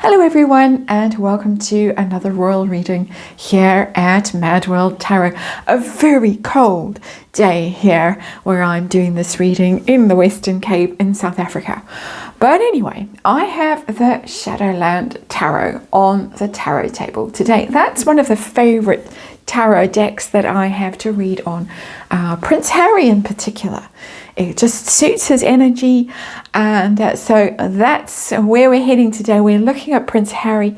Hello everyone, and welcome to another royal reading here at MadWorldTarot. A very cold day here where I'm doing this reading in the Western Cape in South Africa. But anyway, I have the Shadowland Tarot on the tarot table today. That's one of the favorite tarot decks that I have to read on Prince Harry in particular. It just suits his energy, and so that's where we're heading today. We're looking at Prince Harry,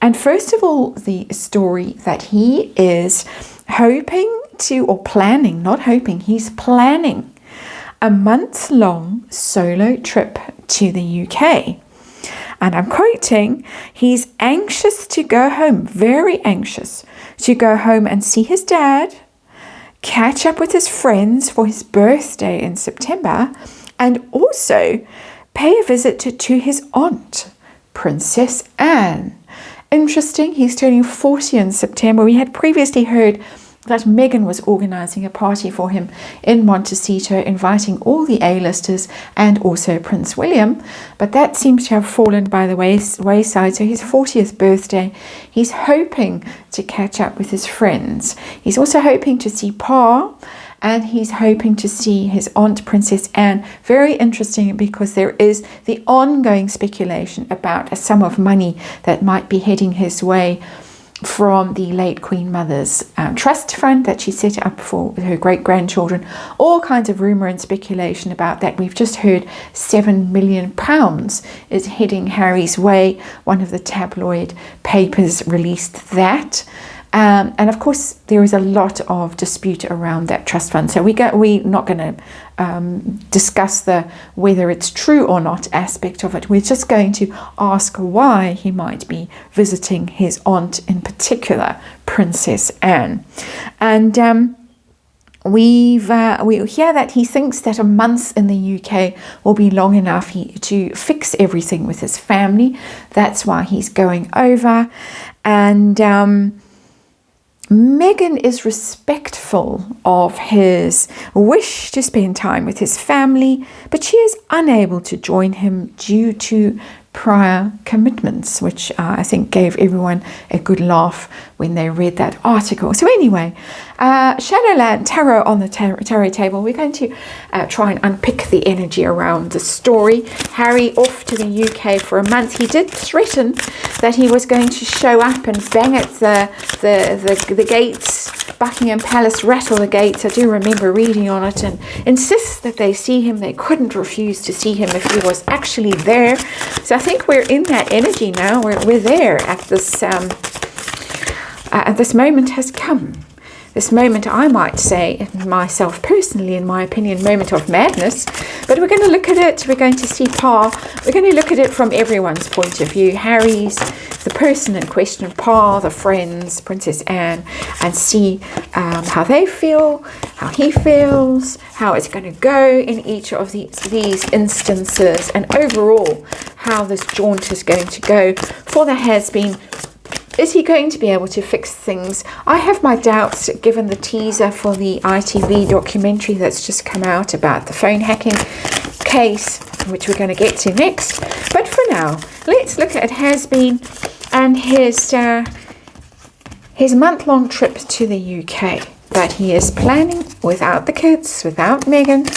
and first of all, the story that he is hoping to, or planning, not hoping, he's planning a month-long solo trip to the UK. And I'm quoting, he's anxious to go home, very anxious to go home and see his dad, catch up with his friends for his birthday in September, and also pay a visit to his aunt, Princess Anne. Interesting, he's turning 40 in September. We had previously heard that Meghan was organising a party for him in Montecito, inviting all the A-listers and also Prince William, but that seems to have fallen by the wayside. So his 40th birthday, he's hoping to catch up with his friends. He's also hoping to see Pa, and he's hoping to see his aunt, Princess Anne. Very interesting, because there is the ongoing speculation about a sum of money that might be heading his way from the late Queen Mother's trust fund that she set up for her great-grandchildren. All kinds of rumour and speculation about that. We've just heard £7 million is heading Harry's way. One of the tabloid papers released that. And of course, there is a lot of dispute around that trust fund. So we're not going to discuss the whether it's true or not aspect of it. We're just going to ask why he might be visiting his aunt, in particular, Princess Anne. And we hear that he thinks that a month in the UK will be long enough to fix everything with his family. That's why he's going over. And Meghan is respectful of his wish to spend time with his family, but she is unable to join him due to prior commitments, which I think gave everyone a good laugh when they read that article. So anyway, Shadowland Tarot on the tarot table. We're going to try and unpick the energy around the story. Harry off to the UK for a month. He did threaten that he was going to show up and bang at the gates, Buckingham Palace, rattle the gates. I do remember reading on it, and insist that they see him. They couldn't refuse to see him if he was actually there. So I think we're in that energy now. We're there at this moment has come. This moment, I might say, myself personally, in my opinion, moment of madness. But we're going to look at it. We're going to see Pa. We're going to look at it from everyone's point of view. Harry's, the person in question, Pa, the friends, Princess Anne, and see how they feel, how he feels, how it's going to go in each of these instances, and overall how this jaunt is going to go for the Hasbeen. Is he going to be able to fix things? I have my doubts, given the teaser for the ITV documentary that's just come out about the phone hacking case, which we're going to get to next. But for now, let's look at Hasbeen and his month-long trip to the UK that he is planning without the kids, without Meghan.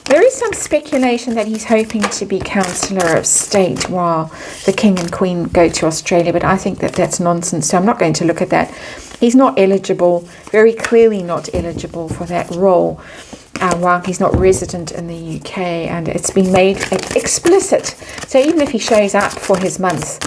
There is some speculation that he's hoping to be Chancellor of State while the King and Queen go to Australia, but I think that that's nonsense, so I'm not going to look at that. He's not eligible, very clearly not eligible for that role, while he's not resident in the UK, and it's been made explicit. So even if he shows up for his month,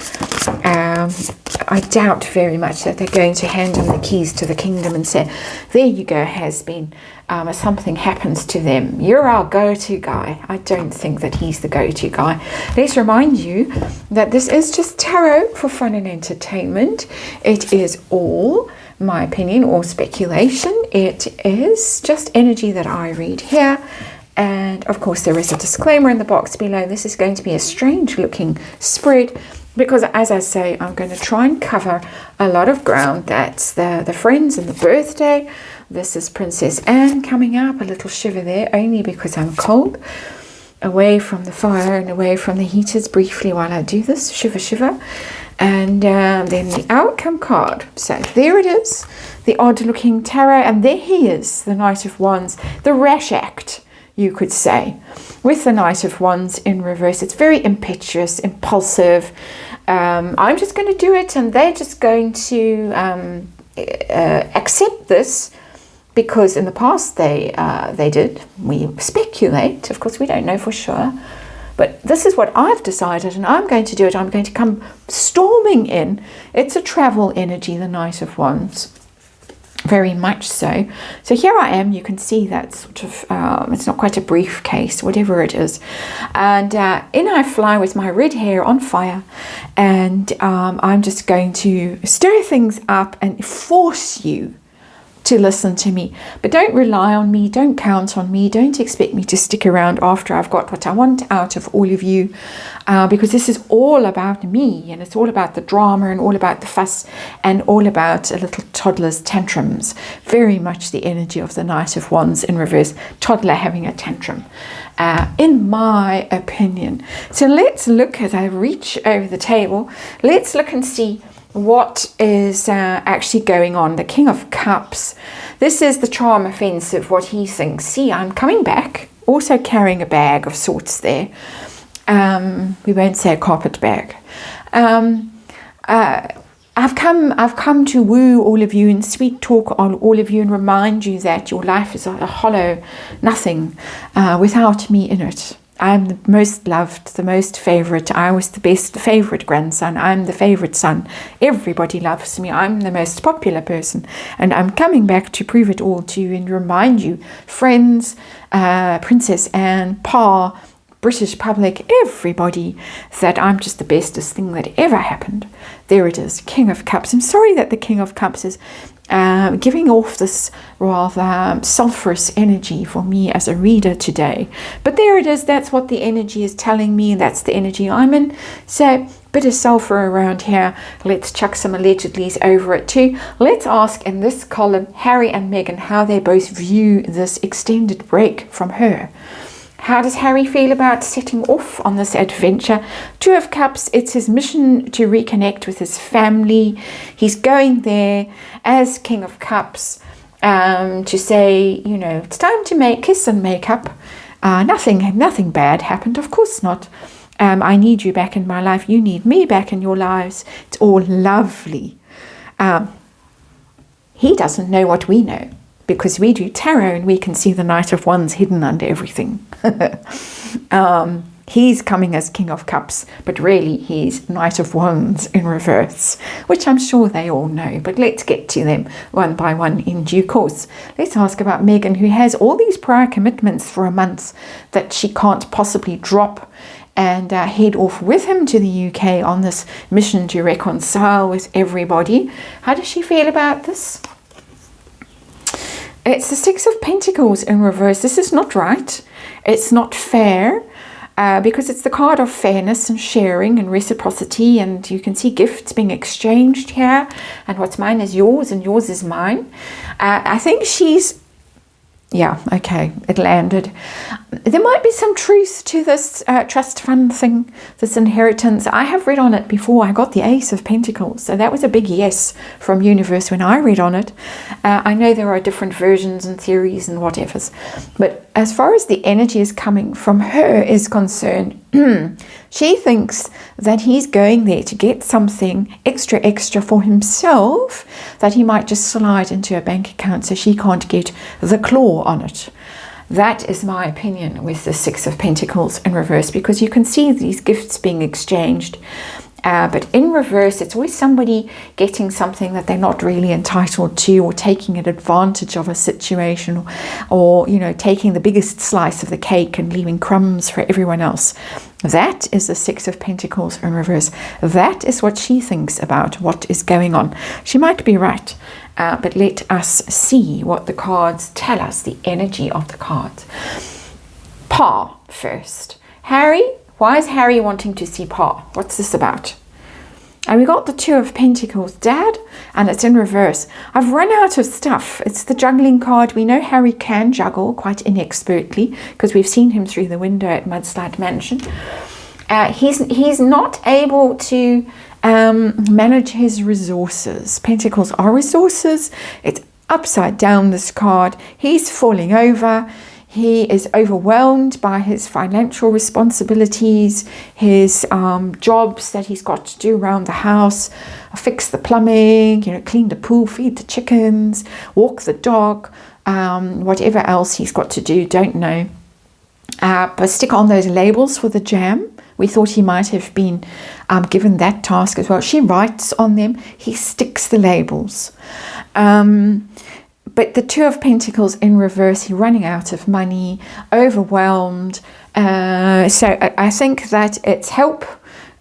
I doubt very much that they're going to hand him the keys to the kingdom and say, there you go, Hasbeen. If something happens to them, you're our go-to guy. I don't think that he's the go-to guy. Let's remind you that this is just tarot for fun and entertainment. It is all my opinion or speculation. It is just energy that I read here. And of course, there is a disclaimer in the box below. This is going to be a strange looking spread, because as I say, I'm going to try and cover a lot of ground. That's the friends and the birthday. This is Princess Anne coming up, a little shiver there, only because I'm cold. away from the fire and away from the heaters briefly while I do this. Shiver, shiver. And then the outcome card. So there it is, the odd looking tarot, and there he is, the Knight of Wands, the rash act, you could say, with the Knight of Wands in reverse. It's very impetuous, impulsive. I'm just going to do it, and they're just going to accept this, because in the past they did. We speculate, of course we don't know for sure, but this is what I've decided, and I'm going to do it. I'm going to come storming in. It's a travel energy, the Knight of Wands. Very much so. So here I am. You can see that sort of, it's not quite a briefcase, whatever it is. And in I fly with my red hair on fire. And I'm just going to stir things up and force you to listen to me. But don't rely on me, don't count on me, don't expect me to stick around after I've got what I want out of all of you, because this is all about me, and it's all about the drama and all about the fuss and all about a little toddler's tantrums. Very much the energy of the Knight of Wands in reverse, toddler having a tantrum, in my opinion. So let's look, as I reach over the table, let's look and see what is actually going on. The King of Cups. This is the charm offensive, what he thinks. See, I'm coming back, also carrying a bag of sorts there. We won't say a carpet bag. I've come to woo all of you and sweet talk on all of you and remind you that your life is a hollow nothing without me in it. I'm the most loved, the most favorite. I was the best favorite grandson. I'm the favorite son. Everybody loves me. I'm the most popular person. And I'm coming back to prove it all to you and remind you, friends, Princess Anne, Pa, British public, everybody, that I'm just the bestest thing that ever happened. There it is, King of Cups. I'm sorry that the King of Cups is giving off this rather sulphurous energy for me as a reader today. But there it is, that's what the energy is telling me, that's the energy I'm in. So, bit of sulphur around here. Let's chuck some allegedlys over it too. Let's ask in this column, Harry and Meghan, how they both view this extended break from her. How does Harry feel about setting off on this adventure? Two of Cups, it's his mission to reconnect with his family. He's going there as King of Cups to say, you know, it's time to kiss and make up. Nothing bad happened, of course not. I need you back in my life. You need me back in your lives. It's all lovely. He doesn't know what we know, because we do tarot and we can see the Knight of Wands hidden under everything. He's coming as King of Cups, but really he's Knight of Wands in reverse, which I'm sure they all know. But let's get to them one by one in due course. Let's ask about Meghan, who has all these prior commitments for a month that she can't possibly drop, and head off with him to the UK on this mission to reconcile with everybody. How does she feel about this? It's the Six of Pentacles in reverse. This is not right. It's not fair, because it's the card of fairness and sharing and reciprocity, and you can see gifts being exchanged here, and what's mine is yours and yours is mine. I think she's, yeah, okay, it landed. There might be some truth to this trust fund thing, this inheritance. I have read on it before. I got the Ace of Pentacles, so that was a big yes from universe when I read on it. I know there are different versions and theories and whatevers, but as far as the energy is coming from her is concerned, she thinks that he's going there to get something extra for himself that he might just slide into a bank account so she can't get the claw on it. That is my opinion with the Six of Pentacles in reverse, because you can see these gifts being exchanged. But in reverse, it's always somebody getting something that they're not really entitled to, or taking an advantage of a situation, or you know, taking the biggest slice of the cake and leaving crumbs for everyone else. That is the Six of Pentacles in reverse. That is what she thinks about what is going on. She might be right, but let us see what the cards tell us, the energy of the cards. Pa first. Harry. Why is Harry wanting to see Pa? What's this about? And we got the Two of Pentacles, Dad, and it's in reverse. I've run out of stuff. It's the juggling card. We know Harry can juggle quite inexpertly because we've seen him through the window at Mudslide Mansion. He's not able to manage his resources. Pentacles are resources. It's upside down, this card. He's falling over. He is overwhelmed by his financial responsibilities, his jobs that he's got to do around the house, fix the plumbing, clean the pool, feed the chickens, walk the dog, whatever else he's got to do, don't know. But stick on those labels for the jam. We thought he might have been given that task as well. She writes on them. He sticks the labels. But the Two of Pentacles in reverse, he's running out of money, overwhelmed. So I think that it's help,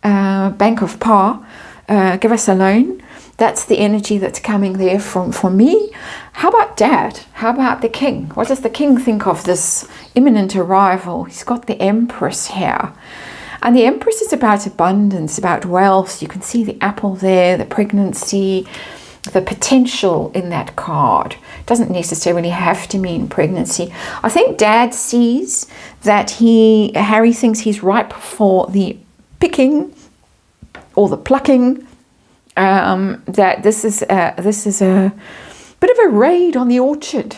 Bank of Pa, give us a loan. That's the energy that's coming there for me. How about Dad? How about the King? What does the King think of this imminent arrival? He's got the Empress here. And the Empress is about abundance, about wealth. You can see the apple there, the pregnancy, the potential in that card. Doesn't necessarily have to mean pregnancy. I think Dad sees that Harry thinks he's ripe for the picking or the plucking. That this is a bit of a raid on the orchard.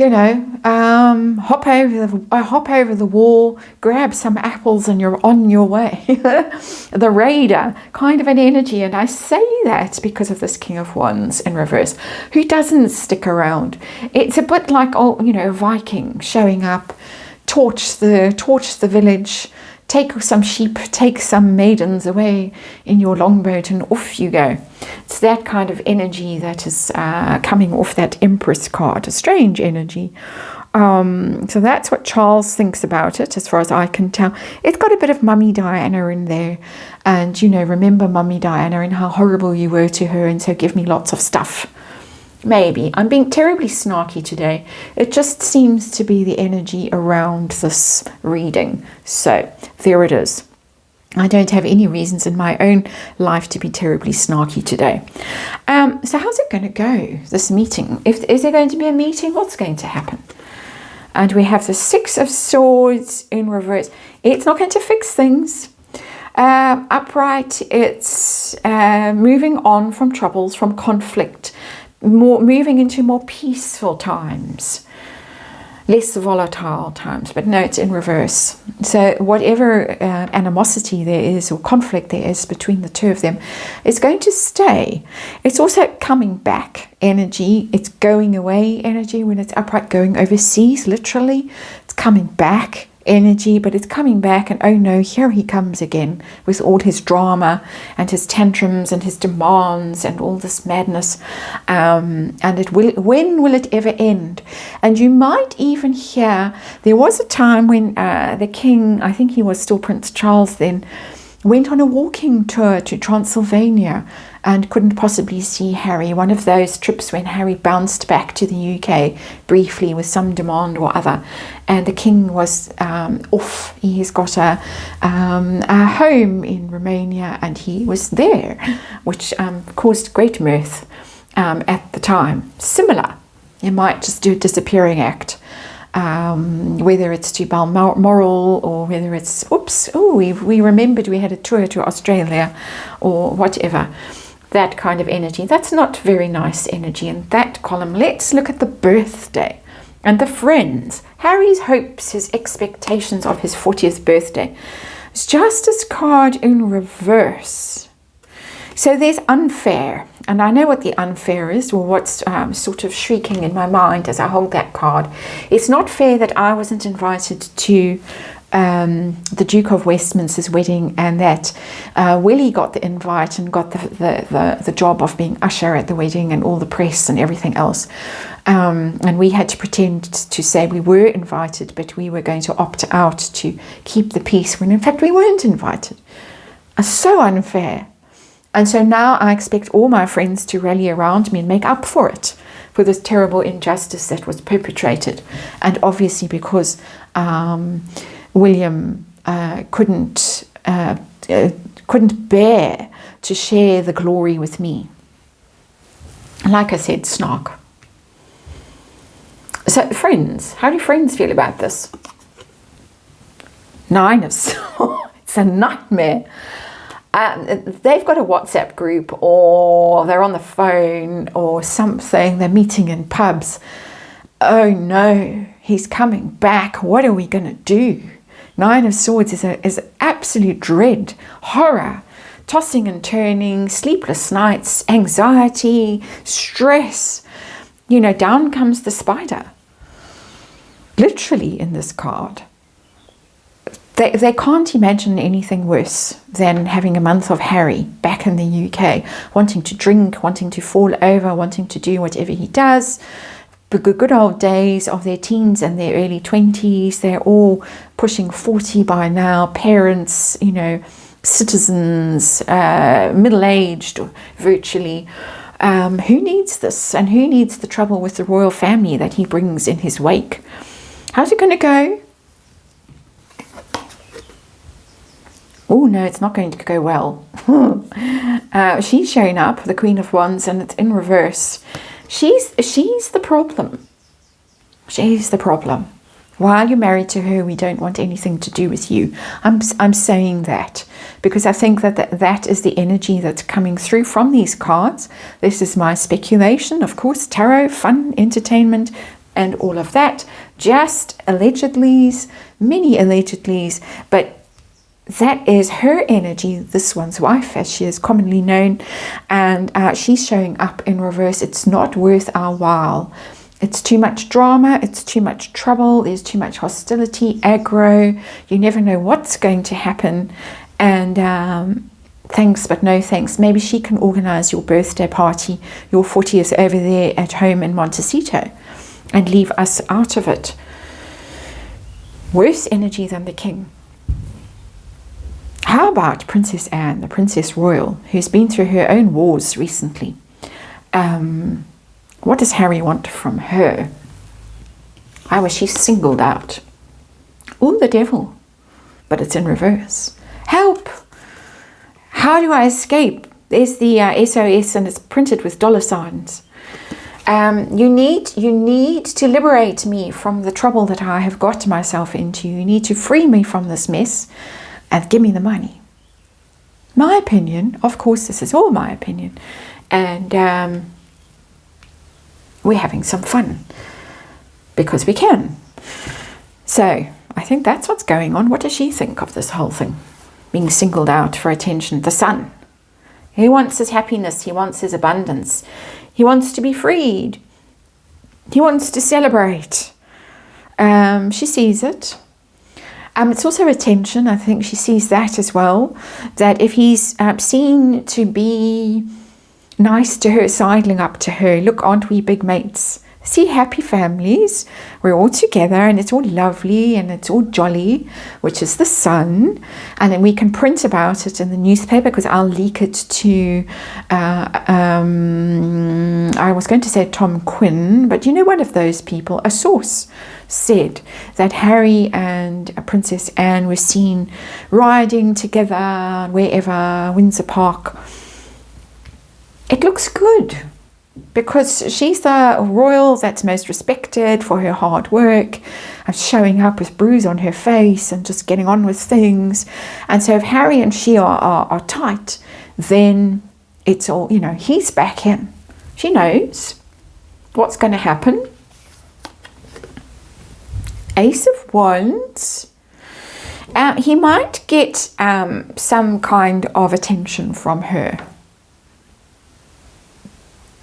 Hop over the wall, grab some apples, and you're on your way. The raider, kind of an energy, and I say that because of this King of Wands in reverse, who doesn't stick around. It's a bit like a Viking showing up, torch the village, take some sheep, take some maidens away in your longboat, and off you go. It's that kind of energy that is coming off that Empress card, a strange energy. So that's what Charles thinks about it, as far as I can tell. It's got a bit of Mummy Diana in there. And, remember Mummy Diana and how horrible you were to her, and so give me lots of stuff. Maybe. I'm being terribly snarky today. It just seems to be the energy around this reading. So there it is. I don't have any reasons in my own life to be terribly snarky today. So how's it going to go, this meeting? Is there going to be a meeting? What's going to happen? And we have the Six of Swords in reverse. It's not going to fix things. Upright, it's moving on from troubles, from conflict, moving into more peaceful times, less volatile times. But no, it's in reverse. So whatever animosity there is or conflict there is between the two of them is going to stay. It's also coming back energy. It's going away energy when it's upright, going overseas, literally. It's coming back energy, but it's coming back, and oh no, here he comes again with all his drama and his tantrums and his demands and all this madness, and when will it ever end? And you might even hear, there was a time when the king, I think he was still Prince Charles then, went on a walking tour to Transylvania and couldn't possibly see Harry. One of those trips when Harry bounced back to the UK briefly with some demand or other, and the king was off. He's got a home in Romania, and he was there, which caused great mirth at the time. Similar, you might just do a disappearing act. Whether it's to Balmoral or whether it's, we remembered we had a tour to Australia or whatever. That kind of energy. That's not very nice energy in that column. Let's look at the birthday and the friends. Harry's hopes, his expectations of his 40th birthday. It's Justice card in reverse. So there's unfair. And I know what the unfair is, or what's sort of shrieking in my mind as I hold that card. It's not fair that I wasn't invited to the Duke of Westminster's wedding, and that Willie got the invite and got the job of being usher at the wedding and all the press and everything else. And we had to pretend to say we were invited, but we were going to opt out to keep the peace when in fact we weren't invited. It's so unfair. And so now I expect all my friends to rally around me and make up for it, for this terrible injustice that was perpetrated. And obviously because William couldn't bear to share the glory with me. Like I said, snark. So friends, how do friends feel about this? 9 of Swords. It's a nightmare. They've got a WhatsApp group, or they're on the phone or something. They're meeting in pubs. Oh no, he's coming back. What are we going to do? 9 of Swords is absolute dread, horror, tossing and turning, sleepless nights, anxiety, stress. You know, down comes the spider. Literally in this card. They can't imagine anything worse than having a month of Harry back in the UK, wanting to drink, wanting to fall over, wanting to do whatever he does. The good old days of their teens and their early 20s, they're all pushing 40 by now, parents, you know, citizens, middle-aged virtually. Who needs this? And who needs the trouble with the royal family that he brings in his wake? How's it going to go? Oh no, it's not going to go well. She's showing up, the Queen of Wands, and it's in reverse. She's the problem. She's the problem. While you're married to her, we don't want anything to do with you. I'm saying that because I think that is the energy that's coming through from these cards. This is my speculation. Of course, tarot, fun, entertainment, and all of that. Just allegedlys, many allegedlys, but that is her energy, this one's wife, as she is commonly known, and she's showing up in reverse. It's not worth our while. It's too much drama, it's too much trouble, there's too much hostility, aggro, you never know what's going to happen, and thanks but no thanks. Maybe she can organise your birthday party, your 40th over there at home in Montecito, and leave us out of it. Worse energy than the king. How about Princess Anne, the Princess Royal, who's been through her own wars recently? What does Harry want from her? How was she singled out? Oh, the devil. But it's in reverse. Help! How do I escape? There's the SOS, and it's printed with dollar signs. You need to liberate me from the trouble that I have got myself into. You need to free me from this mess. And give me the money. My opinion, of course, this is all my opinion, and we're having some fun because we can. So I think that's what's going on. What does she think of this whole thing? Being singled out for attention. The Sun. He wants his happiness. He wants his abundance. He wants to be freed. He wants to celebrate. She sees it. It's also attention. I think she sees that as well. That if he's seen to be nice to her, sidling up to her, look, aren't we big mates? See, happy families. We're all together and it's all lovely and it's all jolly, which is the Sun. And then we can print about it in the newspaper because I'll leak it to, I was going to say Tom Quinn, but you know, one of those people, a source, said that Harry and Princess Anne were seen riding together wherever, Windsor Park. It looks good because she's the royal that's most respected for her hard work and showing up with bruise on her face and just getting on with things. And so if Harry and she are tight, then it's all, you know, he's back in. She knows what's going to happen. Ace of Wands. He might get some kind of attention from her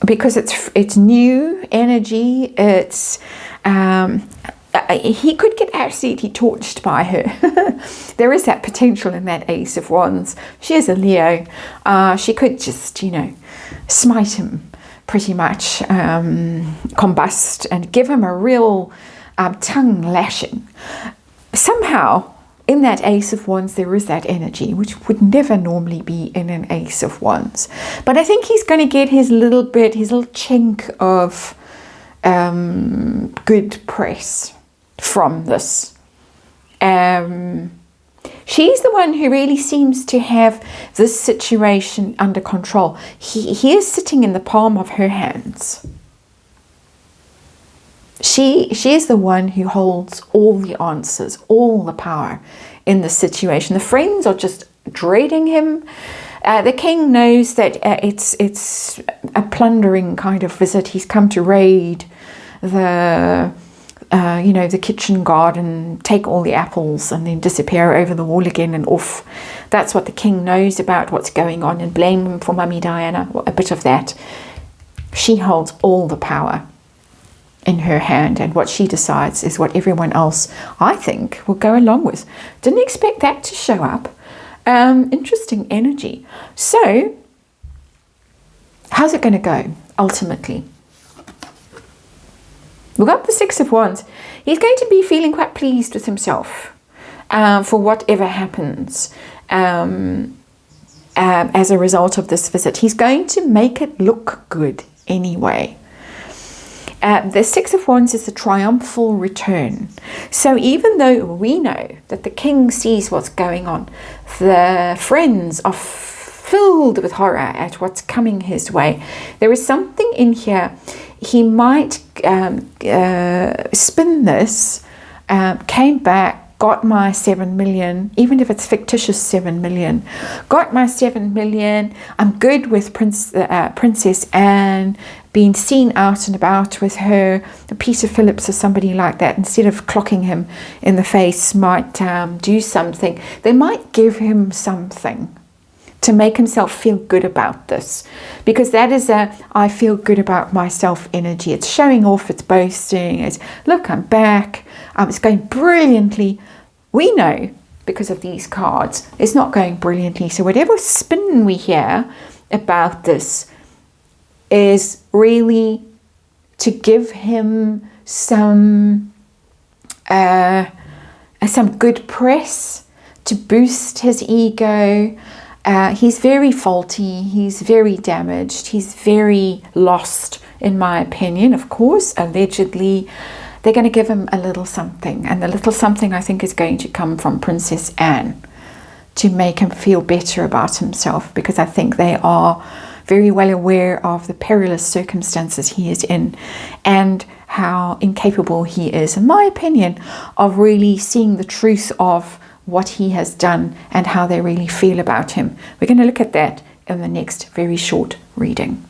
because it's new energy. It's he could get absolutely torched by her. There is that potential in that Ace of Wands. She is a Leo. She could just, you know, smite him pretty much, combust and give him a real tongue lashing. Somehow in that Ace of Wands there is that energy which would never normally be in an Ace of Wands, but I think he's going to get his little chink of good press from this. She's the one who really seems to have this situation under control. He is sitting in the palm of her hands. She is the one who holds all the answers, all the power in the situation. The friends are just dreading him. The king knows that it's a plundering kind of visit. He's come to raid the kitchen garden, take all the apples, and then disappear over the wall again and off. That's what the king knows about what's going on, and blame him for Mummy Diana, a bit of that. She holds all the power in her hand, and what she decides is what everyone else, I think, will go along with. Didn't expect that to show up. Interesting energy. So, how's it going to go, ultimately? We've got the Six of Wands. He's going to be feeling quite pleased with himself for whatever happens as a result of this visit. He's going to make it look good anyway. The Six of Wands is the triumphal return. So even though we know that the king sees what's going on, the friends are filled with horror at what's coming his way. There is something in here. He might spin this, came back, got my 7 million, even if it's fictitious 7 million, got my 7 million, I'm good with Princess Anne, being seen out and about with her, Peter Phillips or somebody like that, instead of clocking him in the face, might do something. They might give him something to make himself feel good about this, because that is a I feel good about myself energy. It's showing off, it's boasting, it's look, I'm back, it's going brilliantly. We know, because of these cards, it's not going brilliantly. So whatever spin we hear about this is really to give him some good press, to boost his ego. He's very faulty, he's very damaged, he's very lost, in my opinion. Of course, allegedly, they're going to give him a little something, and the little something, I think, is going to come from Princess Anne to make him feel better about himself, because I think they are very well aware of the perilous circumstances he is in and how incapable he is, in my opinion, of really seeing the truth of what he has done and how they really feel about him. We're going to look at that in the next very short reading.